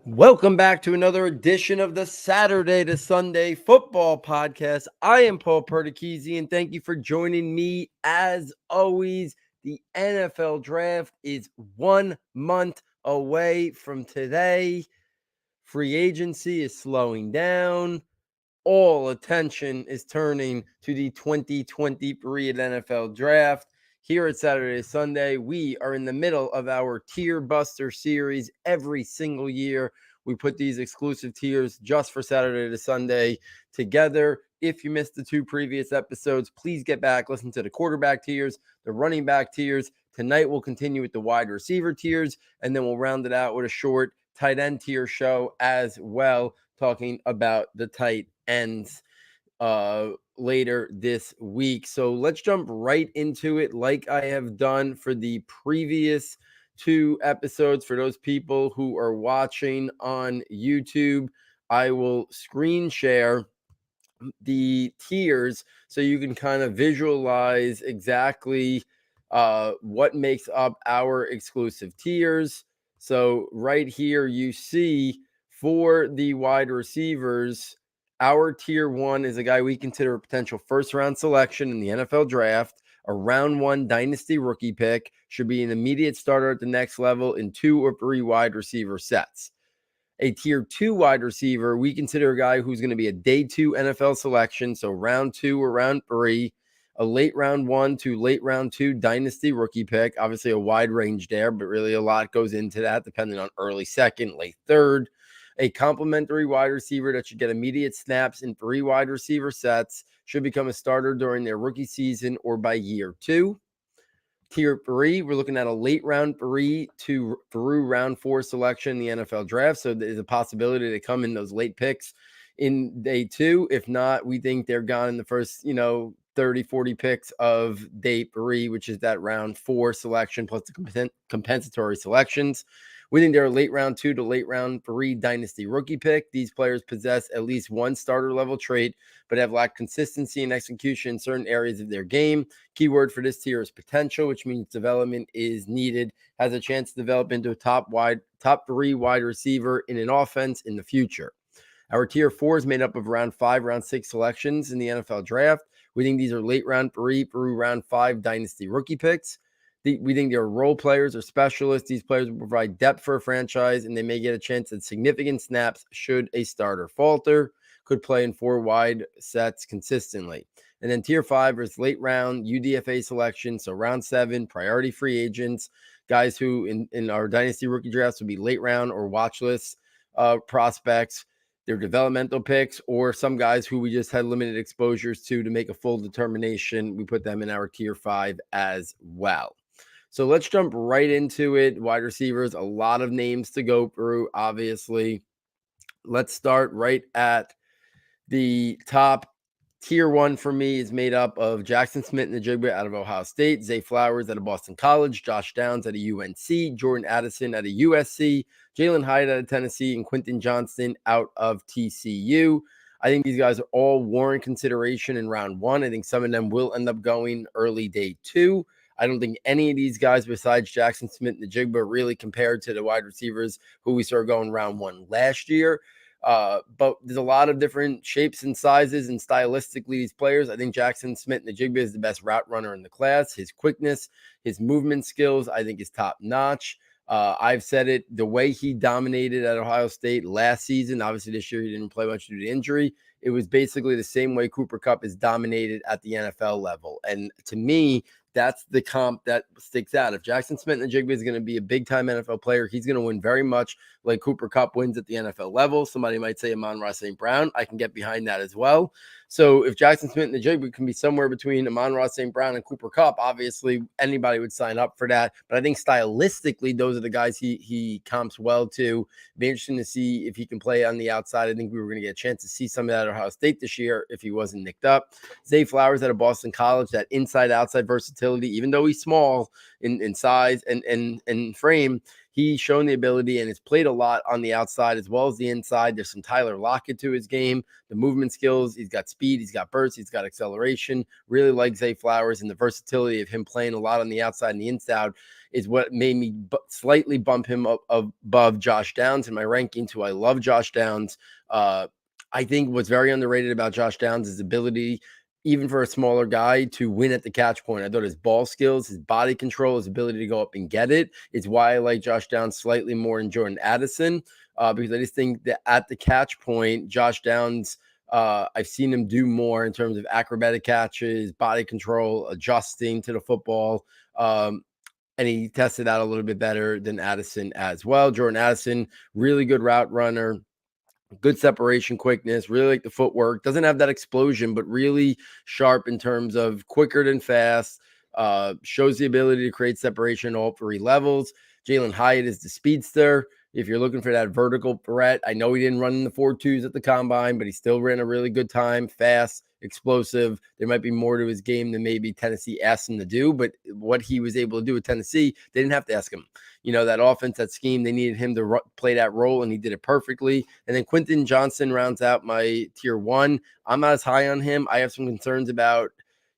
Welcome back to another edition of the Saturday to Sunday Football Podcast. I am Paul Perdichizzi, and thank you for joining me. As always, the NFL Draft is 1 month away from today. Free agency is slowing down. All attention is turning to the 2023 NFL Draft. Here at Saturday to Sunday, we are in the middle of our TierBuster Series. Every single year, we put these exclusive tiers just for Saturday to Sunday together. If you missed the two previous episodes, please get back, listen to the quarterback tiers, the running back tiers. Tonight, we'll continue with the wide receiver tiers, and then we'll round it out with a short tight end tier show as well, talking about the tight ends later this week. So let's jump right into it like I have done for the previous two episodes. For those people who are watching on YouTube, I will screen share the tiers so you can kind of visualize exactly what makes up our exclusive tiers. So right here you see for the wide receivers, our tier one is a guy we consider a potential first round selection in the NFL draft. A round one dynasty rookie pick, should be an immediate starter at the next level in 2 or 3 wide receiver sets. A tier 2 wide receiver, we consider a guy who's going to be a day 2 NFL selection, so round 2 or round 3, a late round 1 to late round 2 dynasty rookie pick. Obviously a wide range there, but really a lot goes into that depending on early second, late third. A complimentary wide receiver that should get immediate snaps in 3 wide receiver sets, should become a starter during their rookie season or by year 2. Tier 3, we're looking at a late round 3 to through round 4 selection in the NFL draft. So there's a possibility to come in those late picks in day 2. If not, we think they're gone in the first, 30, 40 picks of day 3, which is that round 4 selection plus the compensatory selections. We think they're a late round 2 to late round 3 dynasty rookie pick. These players possess at least one starter level trait, but have lacked consistency and execution in certain areas of their game. Keyword for this tier is potential, which means development is needed, has a chance to develop into a top 3 wide receiver in an offense in the future. Our tier 4 is made up of round 5, round 6 selections in the NFL draft. We think these are late round 3 through round 5 dynasty rookie picks. We think they're role players or specialists. These players will provide depth for a franchise, and they may get a chance at significant snaps should a starter falter. Could play in 4 wide sets consistently. And then tier 5 is late round UDFA selection. So round 7, priority free agents, guys who in our dynasty rookie drafts would be late round or watch list prospects. They're developmental picks, or some guys who we just had limited exposures to make a full determination. We put them in our tier 5 as well. So let's jump right into it. Wide receivers, a lot of names to go through, obviously. Let's start right at the top. Tier 1 for me is made up of Jackson Smith-Njigba out of Ohio State, Zay Flowers out of Boston College, Josh Downs out of UNC, Jordan Addison out of USC, Jalen Hyatt out of Tennessee, and Quentin Johnston out of TCU. I think these guys are all warrant consideration in round 1. I think some of them will end up going early day 2. I don't think any of these guys besides Jackson Smith-Njigba really compared to the wide receivers who we saw going round 1 last year. But there's a lot of different shapes and sizes and stylistically these players. I think Jackson Smith-Njigba is the best route runner in the class. His quickness, his movement skills, I think is top notch. I've said it, the way he dominated at Ohio State last season, obviously this year he didn't play much due to injury. It was basically the same way Cooper Kupp is dominated at the NFL level. And to me, that's the comp that sticks out. If Jackson Smith-Njigba is going to be a big-time NFL player, he's going to win very much like Cooper Kupp wins at the NFL level. Somebody might say Amon-Ra St. Brown. I can get behind that as well. So if Jackson Smith-Njigba can be somewhere between Amon-Ra St. Brown and Cooper Kupp, obviously anybody would sign up for that. But I think stylistically, those are the guys he comps well to. Be interesting to see if he can play on the outside. I think we were going to get a chance to see some of that at Ohio State this year if he wasn't nicked up. Zay Flowers out of Boston College, that inside-outside versatility, even though he's small in size and frame, he's shown the ability and has played a lot on the outside as well as the inside. There's some Tyler Lockett to his game, the movement skills. He's got speed, he's got burst, he's got acceleration. Really like Zay Flowers and the versatility of him playing a lot on the outside and the inside is what made me slightly bump him up above Josh Downs in my rankings, who I love Josh Downs. I think what's very underrated about Josh Downs is his ability, even for a smaller guy, to win at the catch point. I thought his ball skills, his body control, his ability to go up and get it is why I like Josh Downs slightly more than Jordan Addison, because I just think that at the catch point, Josh Downs, I've seen him do more in terms of acrobatic catches, body control, adjusting to the football. And he tested out a little bit better than Addison as well. Jordan Addison, really good route runner, good separation quickness, really like the footwork, doesn't have that explosion, but really sharp in terms of quicker than fast, shows the ability to create separation at all three levels. Jalen Hyatt is the speedster. If you're looking for that vertical threat, I know he didn't run in the 4.2s at the combine, but he still ran a really good time, fast, explosive. There might be more to his game than maybe Tennessee asked him to do, but what he was able to do with Tennessee, they didn't have to ask him. That offense, that scheme, they needed him to play that role, and he did it perfectly. And then Quentin Johnson rounds out my tier 1. I'm not as high on him. I have some concerns about,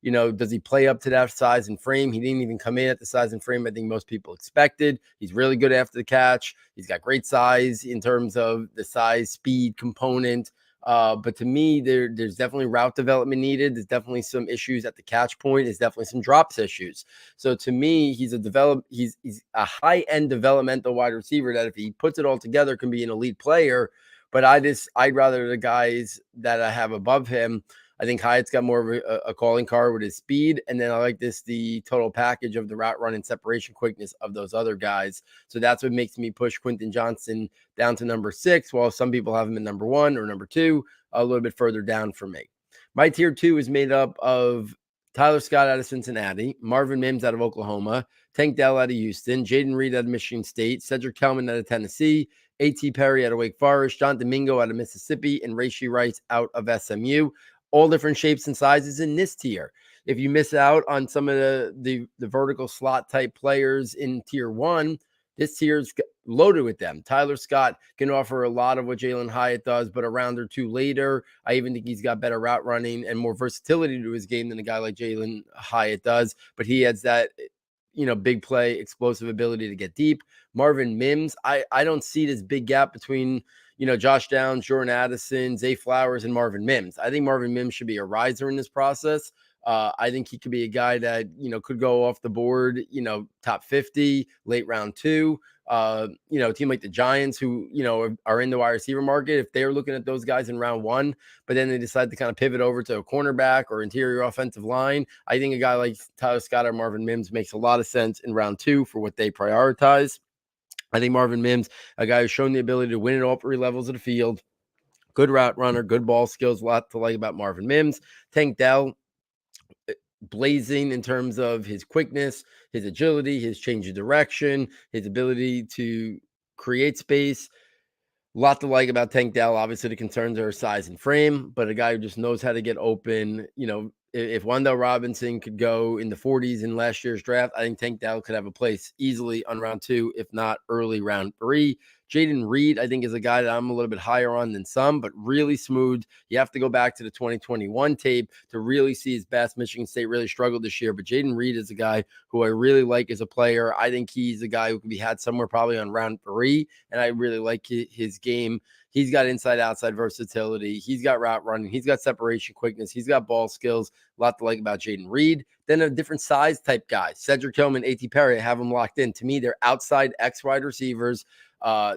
does he play up to that size and frame? He didn't even come in at the size and frame I think most people expected. He's really good after the catch. He's got great size in terms of the size, speed component. But to me, there's definitely route development needed. There's definitely some issues at the catch point. There's definitely some drops issues. So to me, he's a high-end developmental wide receiver that if he puts it all together can be an elite player. But I'd rather the guys that I have above him. I think Hyatt's got more of a calling card with his speed. And then I like the total package of the route run and separation quickness of those other guys. So that's what makes me push Quentin Johnson down to number 6, while some people have him at number 1 or number 2, a little bit further down for me. My tier 2 is made up of Tyler Scott out of Cincinnati, Marvin Mims out of Oklahoma, Tank Dell out of Houston, Jaden Reed out of Michigan State, Cedric Tillman out of Tennessee, A.T. Perry out of Wake Forest, John Domingo out of Mississippi, and Rashee Rice out of SMU. All different shapes and sizes in this tier. If you miss out on some of the vertical slot type players in tier 1, this tier is loaded with them. Tyler Scott can offer a lot of what Jalen Hyatt does, but a round or two later, I even think he's got better route running and more versatility to his game than a guy like Jalen Hyatt does. But he has that, big play, explosive ability to get deep. Marvin Mims, I don't see this big gap between Josh Downs, Jordan Addison, Zay Flowers, and Marvin Mims. I think Marvin Mims should be a riser in this process. I think he could be a guy that, could go off the board, top 50, late round 2. A team like the Giants who, are in the wide receiver market, if they're looking at those guys in round 1, but then they decide to kind of pivot over to a cornerback or interior offensive line, I think a guy like Tyler Scott or Marvin Mims makes a lot of sense in round 2 for what they prioritize. I think Marvin Mims, a guy who's shown the ability to win at all 3 levels of the field, good route runner, good ball skills, a lot to like about Marvin Mims. Tank Dell, blazing in terms of his quickness, his agility, his change of direction, his ability to create space. A lot to like about Tank Dell. Obviously, the concerns are size and frame, but a guy who just knows how to get open. If Wan'Dale Robinson could go in the 40s in last year's draft, I think Tank Dell could have a place easily on round 2, if not early round 3. Jaden Reed, I think, is a guy that I'm a little bit higher on than some, but really smooth. You have to go back to the 2021 tape to really see his best. Michigan State really struggled this year, but Jaden Reed is a guy who I really like as a player. I think he's a guy who can be had somewhere probably on round 3, and I really like his game. He's got inside-outside versatility. He's got route running. He's got separation quickness. He's got ball skills. A lot to like about Jaden Reed. Then a different size type guy. Cedric Tillman, A.T. Perry, I have them locked in. To me, they're outside X wide receivers.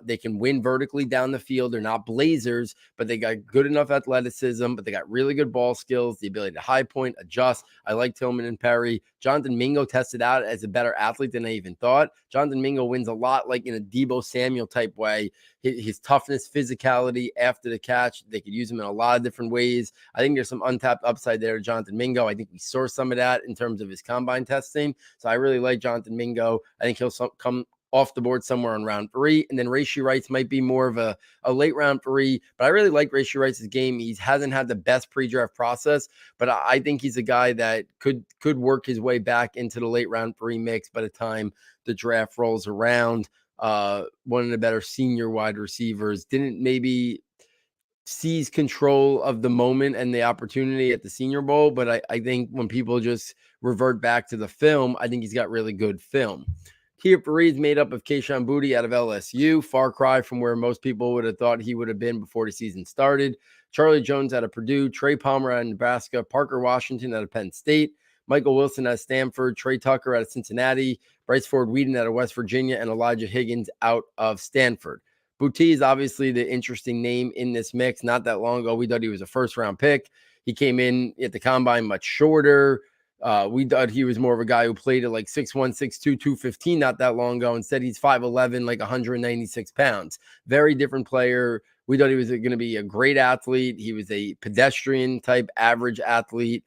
They can win vertically down the field. They're not blazers, but they got good enough athleticism, but they got really good ball skills, the ability to high point, adjust. I like Tillman and Perry. Jonathan Mingo tested out as a better athlete than I even thought. Jonathan Mingo wins a lot like in a Deebo Samuel type way. His toughness, physicality after the catch, they could use him in a lot of different ways. I think there's some untapped upside there to Jonathan Mingo. I think we saw some of that in terms of his combine testing. So I really like Jonathan Mingo. I think he'll come off the board somewhere on round 3. And then Rashee Rice might be more of a late round 3, but I really like Rashee Rice's game. He hasn't had the best pre-draft process, but I think he's a guy that could work his way back into the late round 3 mix by the time the draft rolls around. One of the better senior wide receivers, didn't maybe seize control of the moment and the opportunity at the Senior Bowl, but I think when people just revert back to the film, I think he's got really good film. Tier 3 is made up of Kayshon Boutte out of LSU, far cry from where most people would have thought he would have been before the season started. Charlie Jones out of Purdue, Trey Palmer out of Nebraska, Parker Washington out of Penn State, Michael Wilson out of Stanford, Trey Tucker out of Cincinnati, Bryce Ford-Wheaton out of West Virginia, and Elijah Higgins out of Stanford. Boutte is obviously the interesting name in this mix. Not that long ago, we thought he was a first-round pick. He came in at the combine much shorter. We thought he was more of a guy who played at like 6'1", 6'2", 215 not that long ago. Instead, he's 5'11", like 196 pounds. Very different player. We thought he was going to be a great athlete. He was a pedestrian-type average athlete.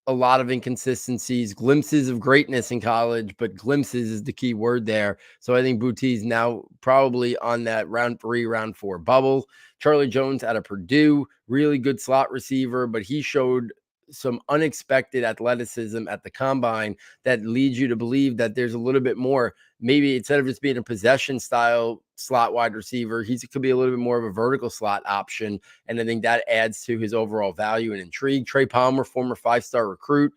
A lot of inconsistencies, glimpses of greatness in college, but glimpses is the key word there. So I think Boutte is now probably on that round 3, round 4 bubble. Charlie Jones out of Purdue, really good slot receiver, but he showed some unexpected athleticism at the combine that leads you to believe that there's a little bit more. Maybe instead of just being a possession style slot wide receiver, he could be a little bit more of a vertical slot option. And I think that adds to his overall value and intrigue. Trey Palmer, former 5-star recruit,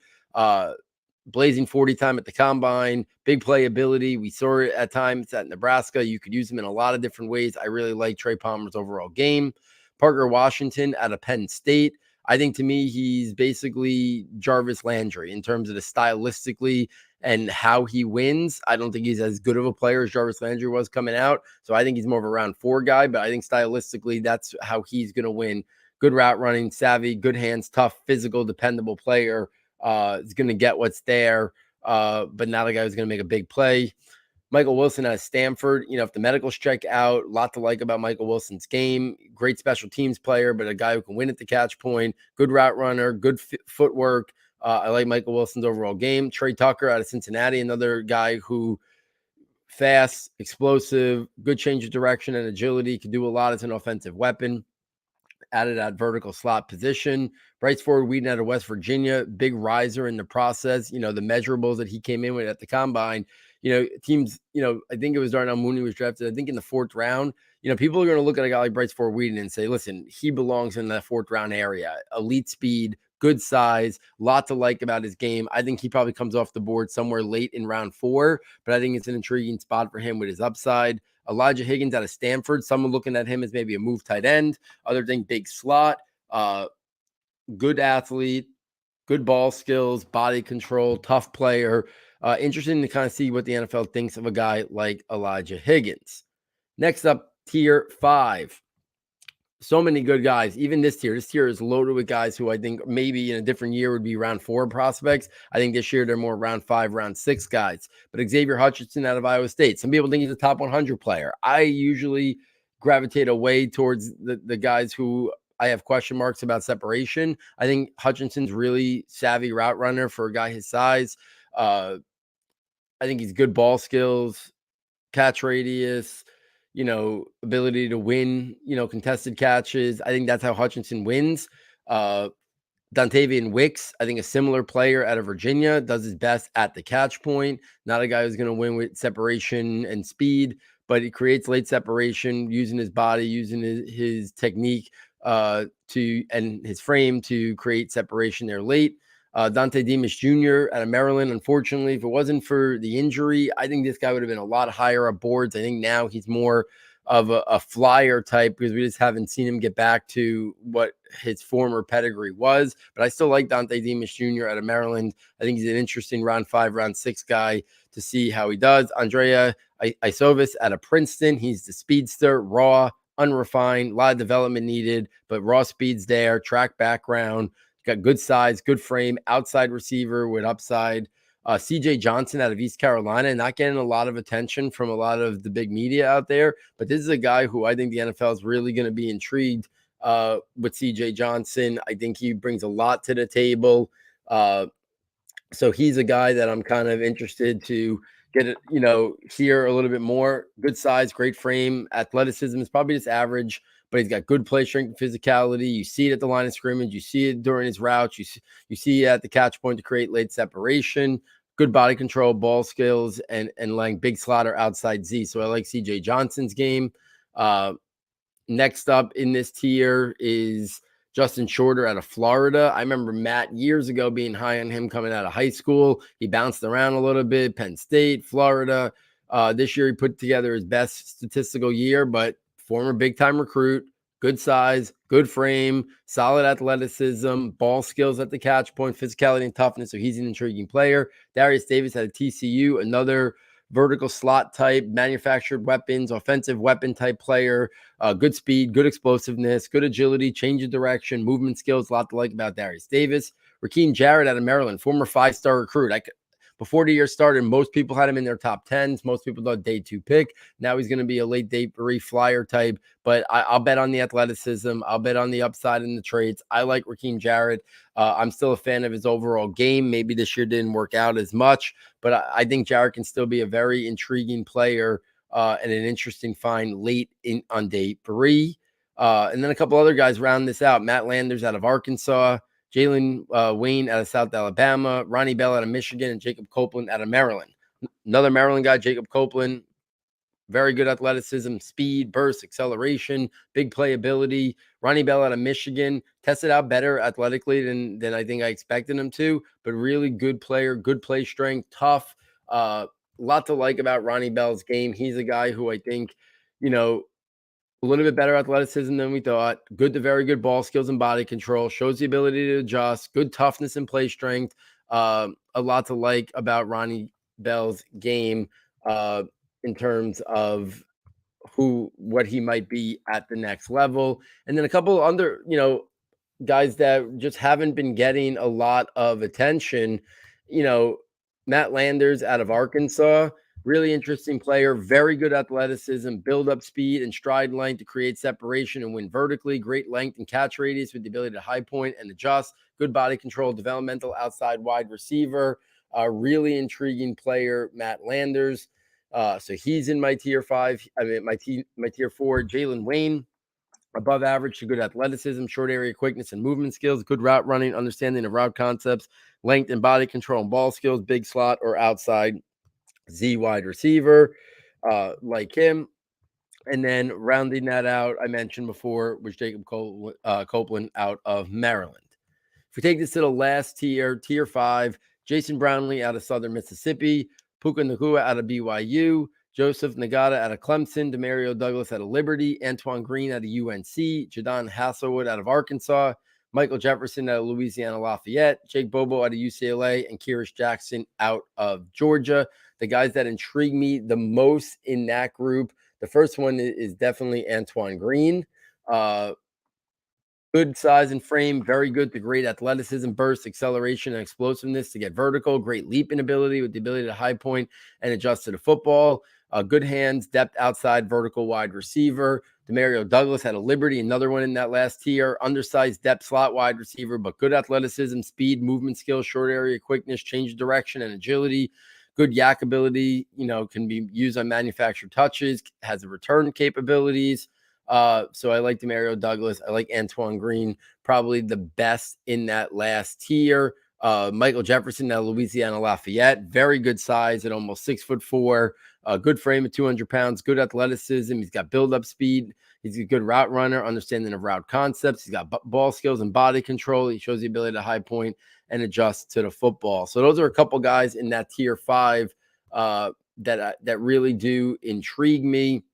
blazing 40 time at the combine, big playability. We saw it at times at Nebraska. You could use him in a lot of different ways. I really like Trey Palmer's overall game. Parker Washington out of Penn State. I think to me, he's basically Jarvis Landry in terms of the stylistically and how he wins. I don't think he's as good of a player as Jarvis Landry was coming out. So I think he's more of a round 4 guy, but I think stylistically, that's how he's going to win. Good route running, savvy, good hands, tough, physical, dependable player. Is going to get what's there, but not a guy who's going to make a big play. Michael Wilson out of Stanford, if the medicals check out, a lot to like about Michael Wilson's game. Great special teams player, but a guy who can win at the catch point, good route runner, good footwork. I like Michael Wilson's overall game. Trey Tucker out of Cincinnati, another guy who fast, explosive, good change of direction and agility, can do a lot as an offensive weapon. Added at vertical slot position. Bryce Ford-Wheaton out of West Virginia, big riser in the process. The measurables that he came in with at the combine, teams, I think it was Darnell Mooney was drafted, I think in the 4th round. People are going to look at a guy like Bryce Ford-Wheaton and say, listen, he belongs in that 4th round area. Elite speed, good size, lot to like about his game. I think he probably comes off the board somewhere late in round 4, but I think it's an intriguing spot for him with his upside. Elijah Higgins out of Stanford, someone looking at him as maybe a move tight end. Other thing, big slot, good athlete, good ball skills, body control, tough player. Interesting to kind of see what the NFL thinks of a guy like Elijah Higgins. Next up, tier 5. So many good guys. Even this tier is loaded with guys who I think maybe in a different year would be round 4 prospects. I think this year they're more round 5, round 6 guys. But Xavier Hutchinson out of Iowa State. Some people think he's a top 100 player. I usually gravitate away towards the guys who I have question marks about separation. I think Hutchinson's really savvy route runner for a guy his size. I think he's good ball skills, catch radius, ability to win, contested catches. I think that's how Hutchinson wins. Dontavian Wicks, I think a similar player out of Virginia, does his best at the catch point. Not a guy who's going to win with separation and speed, but he creates late separation using his body, using his technique and his frame to create separation there late. Dante Demas Jr. out of Maryland. Unfortunately, if it wasn't for the injury, I think this guy would have been a lot higher up boards. I think now he's more of a flyer type because we just haven't seen him get back to what his former pedigree was. But I still like Dante Demas Jr. out of Maryland. I think he's an interesting round 5, round 6 guy to see how he does. Andrea Isovis out of Princeton. He's the speedster, raw, unrefined, a lot of development needed, but raw speed's there, track background. Got good size, good frame, outside receiver with upside. CJ Johnson out of East Carolina, not getting a lot of attention from a lot of the big media out there. But this is a guy who I think the NFL is really going to be intrigued with CJ Johnson. I think he brings a lot to the table. So he's a guy that I'm kind of interested to get, hear a little bit more. Good size, great frame. Athleticism is probably just average, but he's got good play strength and physicality. You see it at the line of scrimmage. You see it during his routes. You see it at the catch point to create late separation. Good body control, ball skills, and like big slot or outside Z. So I like CJ Johnson's game. Next up in this tier is Justin Shorter out of Florida. I remember Matt years ago being high on him coming out of high school. He bounced around a little bit, Penn State, Florida. This year he put together his best statistical year, but former big-time recruit, good size, good frame, solid athleticism, ball skills at the catch point, physicality and toughness. So he's an intriguing player. Darius Davis out of TCU, another vertical slot type, manufactured weapons, offensive weapon type player. Good speed, good explosiveness, good agility, change of direction, movement skills. A lot to like about Darius Davis. Rakeem Jarrett out of Maryland, former 5-star recruit. Before the year started, most people had him in their top 10s. Most people thought day 2 pick. Now he's going to be a late day 3 flyer type, but I'll bet on the athleticism. I'll bet on the upside and the traits. I like Rakeem Jarrett. I'm still a fan of his overall game. Maybe this year didn't work out as much, but I think Jarrett can still be a very intriguing player and an interesting find late on day 3. And then a couple other guys round this out. Matt Landers out of Arkansas, Jalen Wayne out of South Alabama, Ronnie Bell out of Michigan, and Jacob Copeland out of Maryland. Another Maryland guy, Jacob Copeland, very good athleticism, speed, burst, acceleration, big playability. Ronnie Bell out of Michigan tested out better athletically than I think I expected him to, but really good player, good play strength, tough. A lot to like about Ronnie Bell's game. He's a guy who I think, a little bit better athleticism than we thought. Good to very good ball skills and body control. Shows the ability to adjust. Good toughness and play strength. A lot to like about Ronnie Bell's game in terms of what he might be at the next level. And then a couple other, guys that just haven't been getting a lot of attention. Matt Landers out of Arkansas. Really interesting player, very good athleticism, build up speed and stride length to create separation and win vertically. Great length and catch radius with the ability to high point and adjust. Good body control, developmental outside wide receiver. Really intriguing player, Matt Landers. So he's in my tier 5. I mean, my tier 4. Jalen Wayne, above average to good athleticism, short area quickness and movement skills, good route running, understanding of route concepts, length and body control and ball skills, big slot or outside Z wide receiver, like him. And then rounding that out, I mentioned before, was Jacob Copeland out of Maryland. If we take this to the last tier 5, Jason Brownlee out of Southern Mississippi, Puka Nacua out of BYU, Joseph Nagata out of Clemson, Demario Douglas out of Liberty, Antoine Green out of UNC, Jadon Hasselwood out of Arkansas, Michael Jefferson out of Louisiana Lafayette, Jake Bobo out of UCLA, and Kyrus Jackson out of Georgia. The guys that intrigue me the most in that group, the first one is definitely Antoine Green. Good size and frame, very good to great athleticism, burst, acceleration, and explosiveness to get vertical. Great leaping ability with the ability to high point and adjust to the football. Good hands, depth outside, vertical wide receiver. Demario Douglas had a Liberty, another one in that last tier. Undersized depth slot wide receiver, but good athleticism, speed, movement skills, short area quickness, change of direction, and agility. Good yak ability, can be used on manufactured touches, has the return capabilities. So I like Demario Douglas. I like Antoine Green, probably the best in that last tier. Michael Jefferson out of Louisiana Lafayette, very good size at almost 6'4", good frame at 200 pounds, good athleticism. He's got build-up speed. He's a good route runner, understanding of route concepts. He's got ball skills and body control. He shows the ability to high point and adjust to the football. So those are a couple guys in that tier 5 that really do intrigue me.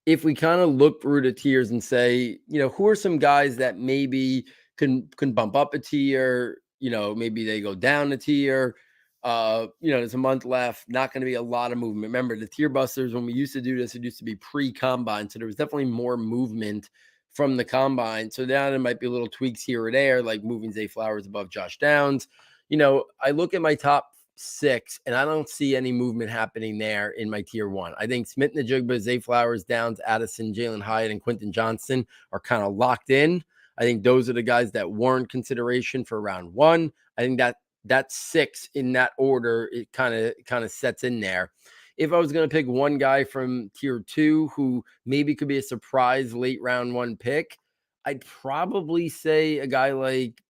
If we kind of look through the tiers and say, who are some guys that maybe can bump up a tier, maybe they go down a tier. There's a month left, not going to be a lot of movement. Remember, the tier busters, when we used to do this, it used to be pre-combine. So there was definitely more movement from the combine. So now there might be little tweaks here or there, like moving Zay Flowers above Josh Downs. I look at my top 6, and I don't see any movement happening there in my tier 1. I think Smith-Njigba, Zay Flowers, Downs, Addison, Jalen Hyatt, and Quentin Johnston are kind of locked in. I think those are the guys that warrant consideration for round 1. I think that 6 in that order, it kind of sets in there. If I was going to pick one guy from tier 2 who maybe could be a surprise late round 1 pick, I'd probably say a guy like,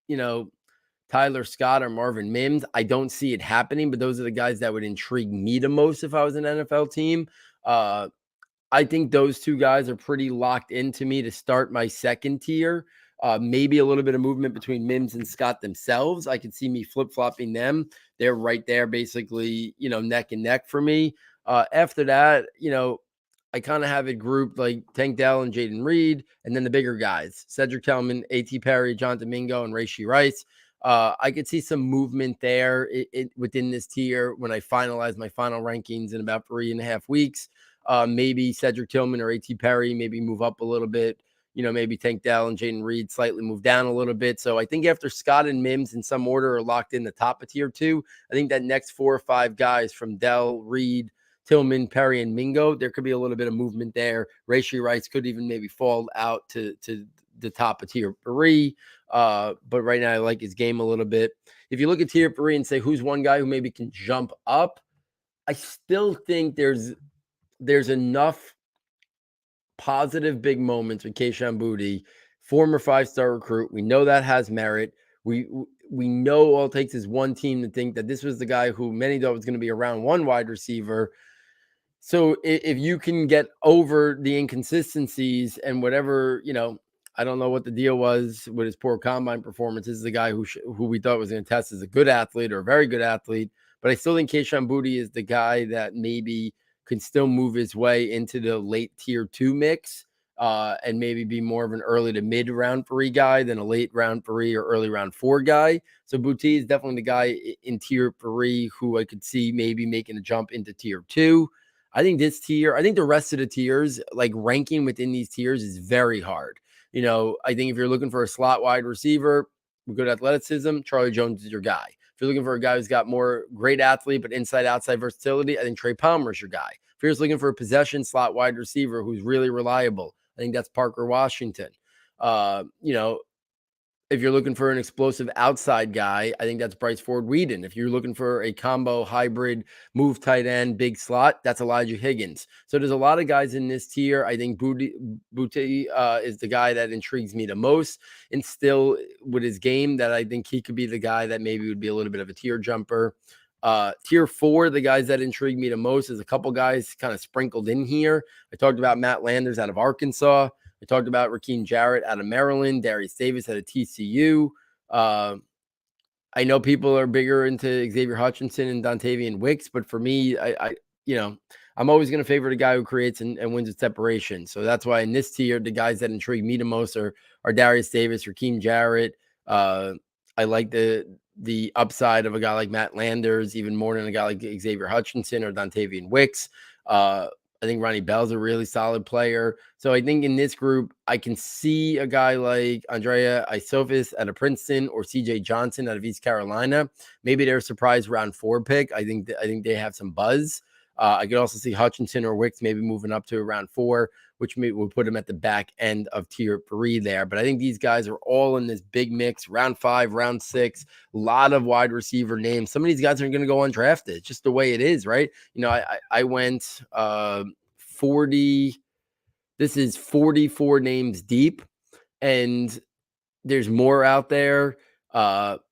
Tyler Scott or Marvin Mims. I don't see it happening, but those are the guys that would intrigue me the most if I was an NFL team. I think those two guys are pretty locked into me to start my second tier. Maybe a little bit of movement between Mims and Scott themselves. I could see me flip-flopping them. They're right there, basically, neck and neck for me. After that, I kind of have it grouped like Tank Dell and Jaden Reed, and then the bigger guys, Cedric Tillman, A.T. Perry, John Domingo, and Rashee Rice. I could see some movement there within this tier when I finalize my final rankings in about 3.5 weeks. Maybe Cedric Tillman or A.T. Perry maybe move up a little bit. Maybe Tank Dell and Jaden Reed slightly move down a little bit. So I think after Scott and Mims in some order are locked in the top of tier 2, I think that next 4 or 5 guys from Dell, Reed, Tillman, Perry, and Mingo, there could be a little bit of movement there. Rashee Rice could even maybe fall out to the top of tier 3. But right now I like his game a little bit. If you look at tier 3 and say who's one guy who maybe can jump up, I still think there's enough positive big moments with Kayshon Boutte, former 5-star recruit. We know that has merit. We know all it takes is one team to think that this was the guy who many thought was going to be a round 1 wide receiver. So if you can get over the inconsistencies and whatever, I don't know what the deal was with his poor combine performance. This is a guy who we thought was going to test as a good athlete or a very good athlete. But I still think Kayshon Boutte is the guy that maybe can still move his way into the late tier 2 mix and maybe be more of an early to mid round 3 guy than a late round 3 or early round 4 guy. So Boutte is definitely the guy in tier 3 who I could see maybe making a jump into tier 2. I think this tier, I think the rest of the tiers, like ranking within these tiers is very hard. I think if you're looking for a slot wide receiver with good athleticism, Charlie Jones is your guy. If you're looking for a guy who's got more great athlete, but inside-outside versatility, I think Trey Palmer is your guy. If you're just looking for a possession slot wide receiver who's really reliable, I think that's Parker Washington. If you're looking for an explosive outside guy, I think that's Bryce Ford Whedon. If you're looking for a combo hybrid move tight end, big slot, that's Elijah Higgins. So there's a lot of guys in this tier. I think Boutte is the guy that intrigues me the most, and still with his game that I think he could be the guy that maybe would be a little bit of a tier jumper. Tier 4, the guys that intrigue me the most is a couple guys kind of sprinkled in here. I talked about Matt Landers out of Arkansas. I talked about Raheem Jarrett out of Maryland, Darius Davis out of TCU. I know people are bigger into Xavier Hutchinson and Dontavian Wicks, but for me, I'm always going to favor the guy who creates and wins with separation. So that's why in this tier, the guys that intrigue me the most are Darius Davis, Raheem Jarrett. I like the upside of a guy like Matt Landers even more than a guy like Xavier Hutchinson or Dontavian Wicks. I think Ronnie Bell's a really solid player. So I think in this group, I can see a guy like Andrea Isofis out of Princeton or CJ Johnson out of East Carolina. Maybe they're a surprise round 4 pick. I think they have some buzz. I could also see Hutchinson or Wicks maybe moving up to around 4, which will put him at the back end of tier 3 there. But I think these guys are all in this big mix, round 5, round 6, a lot of wide receiver names. Some of these guys are going to go undrafted. It's just the way it is, right? I went 40. This is 44 names deep, and there's more out there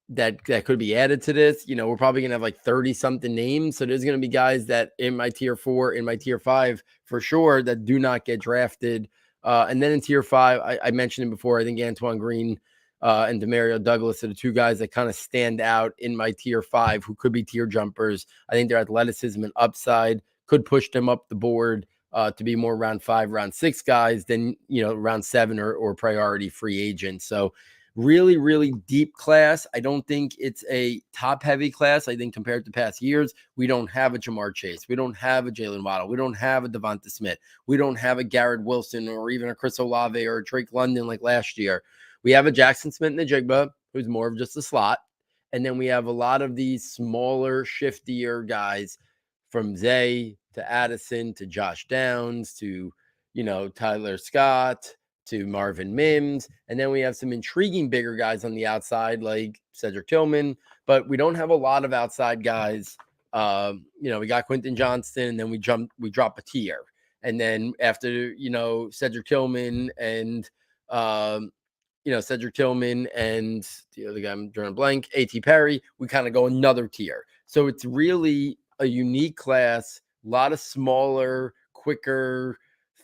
that could be added to this. We're probably going to have like 30 something names. So there's going to be guys that in my tier 4, in my tier 5 for sure that do not get drafted. And then in tier 5, I mentioned it before. I think Antoine Green and Demario Douglas are the 2 guys that kind of stand out in my tier 5 who could be tier jumpers. I think their athleticism and upside could push them up the board to be more round 5, round 6 guys than, round 7 or priority free agents. So really, really deep class. I don't think it's a top-heavy class. I think compared to past years, we don't have a Jamar Chase. We don't have a Jalen Waddle. We don't have a Devonta Smith. We don't have a Garrett Wilson or even a Chris Olave or a Drake London like last year. We have a Jackson Smith-Njigba, who's more of just a slot. And then we have a lot of these smaller, shiftier guys from Zay to Addison to Josh Downs to, Tyler Scott to Marvin Mims. And then we have some intriguing bigger guys on the outside like Cedric Tillman, but we don't have a lot of outside guys. We got Quentin Johnston, and then we drop a tier. And then after, Cedric Tillman and, Cedric Tillman and the other guy, I'm drawing a blank, A.T. Perry, we kind of go another tier. So it's really a unique class, a lot of smaller, quicker,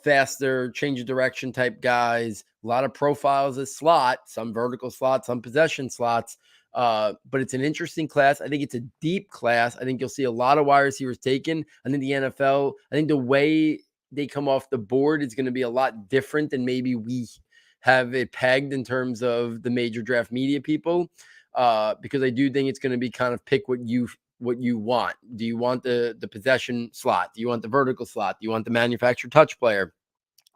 faster, change of direction type guys, a lot of profiles as slot, some vertical slots, some possession slots. But it's an interesting class. I think it's a deep class. I think you'll see a lot of wide receivers taken. I think the NFL, I think the way they come off the board is going to be a lot different than maybe we have it pegged in terms of the major draft media people. Because I do think it's going to be kind of pick what you want. Do you want the possession slot? Do you want the vertical slot? Do you want the manufactured touch player?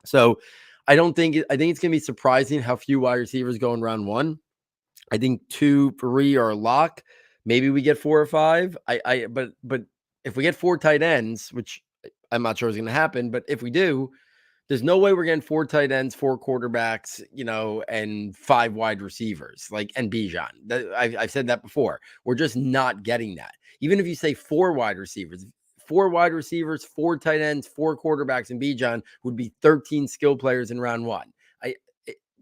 So I think it's going to be surprising how few wide receivers go in round one. I think 2, 3 are a lock. Maybe we get 4 or 5. But if we get 4 tight ends, which I'm not sure is going to happen, but if we do, there's no way we're getting 4 tight ends, 4 quarterbacks, and 5 wide receivers, and Bijan. I've said that before. We're just not getting that. Even if you say 4 wide receivers, 4 tight ends, 4 quarterbacks, and Bijan would be 13 skill players in round one.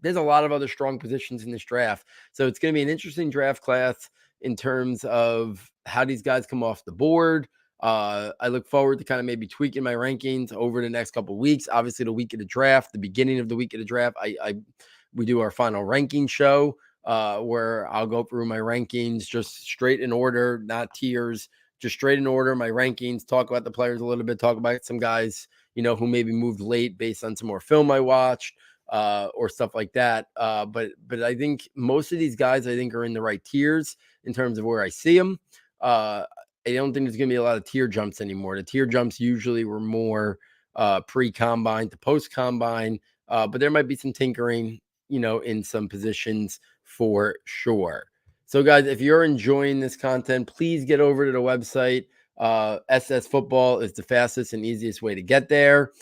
There's a lot of other strong positions in this draft. So it's going to be an interesting draft class in terms of how these guys come off the board. I look forward to kind of maybe tweaking my rankings over the next couple of weeks. Obviously, the week of the draft, the beginning of the week of the draft, we do our final ranking show where I'll go through my rankings just straight in order, not tiers, just straight in order, my rankings, talk about the players a little bit, talk about some guys, who maybe moved late based on some more film I watched or stuff like that. But I think most of these guys, I think, are in the right tiers in terms of where I see them. I don't think there's going to be a lot of tier jumps anymore. The tier jumps usually were more pre-combine to post-combine, but there might be some tinkering, in some positions for sure. So, guys, if you're enjoying this content, please get over to the website. SS Football is the fastest and easiest way to get there.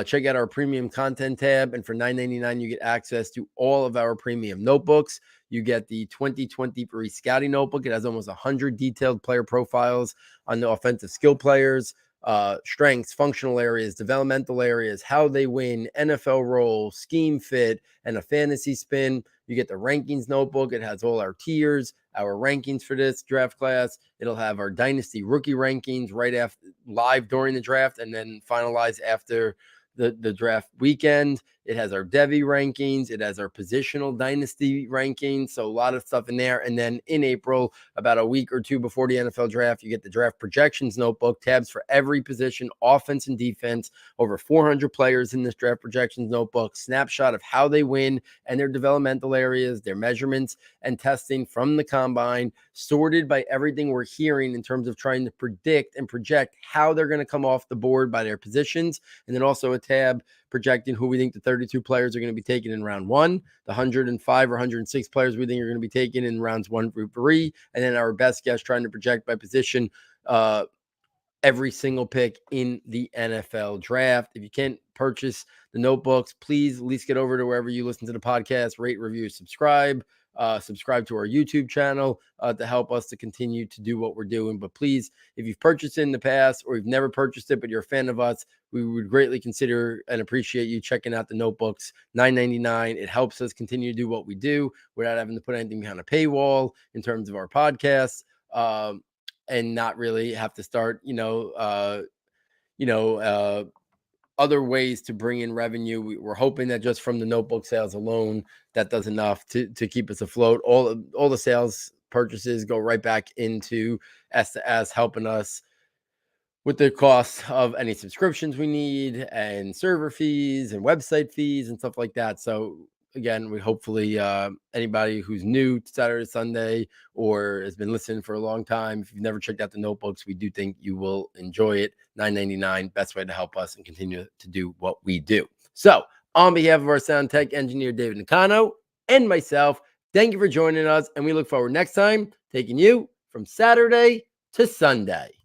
Check out our premium content tab, and for $9.99, you get access to all of our premium notebooks. You get the 2023 scouting notebook. It has almost 100 detailed player profiles on the offensive skill players, strengths, functional areas, developmental areas, how they win, NFL role, scheme fit, and a fantasy spin. You get the rankings notebook. It has all our tiers, our rankings for this draft class. It'll have our dynasty rookie rankings right after live during the draft and then finalized after the draft weekend. It has our Devy rankings. It has our positional dynasty rankings. So a lot of stuff in there. And then in April, about a week or two before the NFL draft, you get the draft projections notebook, tabs for every position, offense and defense, over 400 players in this draft projections notebook, snapshot of how they win and their developmental areas, their measurements and testing from the combine, sorted by everything we're hearing in terms of trying to predict and project how they're going to come off the board by their positions. And then also a tab projecting who we think the 32 players are going to be taken in round one, the 105 or 106 players we think are going to be taken in rounds 1 through 3, and then our best guess trying to project by position every single pick in the NFL draft. If you can't purchase the notebooks, please at least get over to wherever you listen to the podcast, rate, review, subscribe. Subscribe to our YouTube channel to help us to continue to do what we're doing. But please, if you've purchased it in the past or you've never purchased it, but you're a fan of us, we would greatly consider and appreciate you checking out the notebooks. $9.99. It helps us continue to do what we do without having to put anything behind a paywall in terms of our podcasts, and not really have to start, other ways to bring in revenue. We're hoping that just from the notebook sales alone, that does enough to keep us afloat. All the sales purchases go right back into S2S, helping us with the cost of any subscriptions we need and server fees and website fees and stuff like that. So again, we hopefully anybody who's new to Saturday, Sunday, or has been listening for a long time, if you've never checked out the notebooks, we do think you will enjoy it. $9.99, best way to help us and continue to do what we do. So on behalf of our sound tech engineer, David Nicano, and myself, thank you for joining us. And we look forward next time taking you from Saturday to Sunday.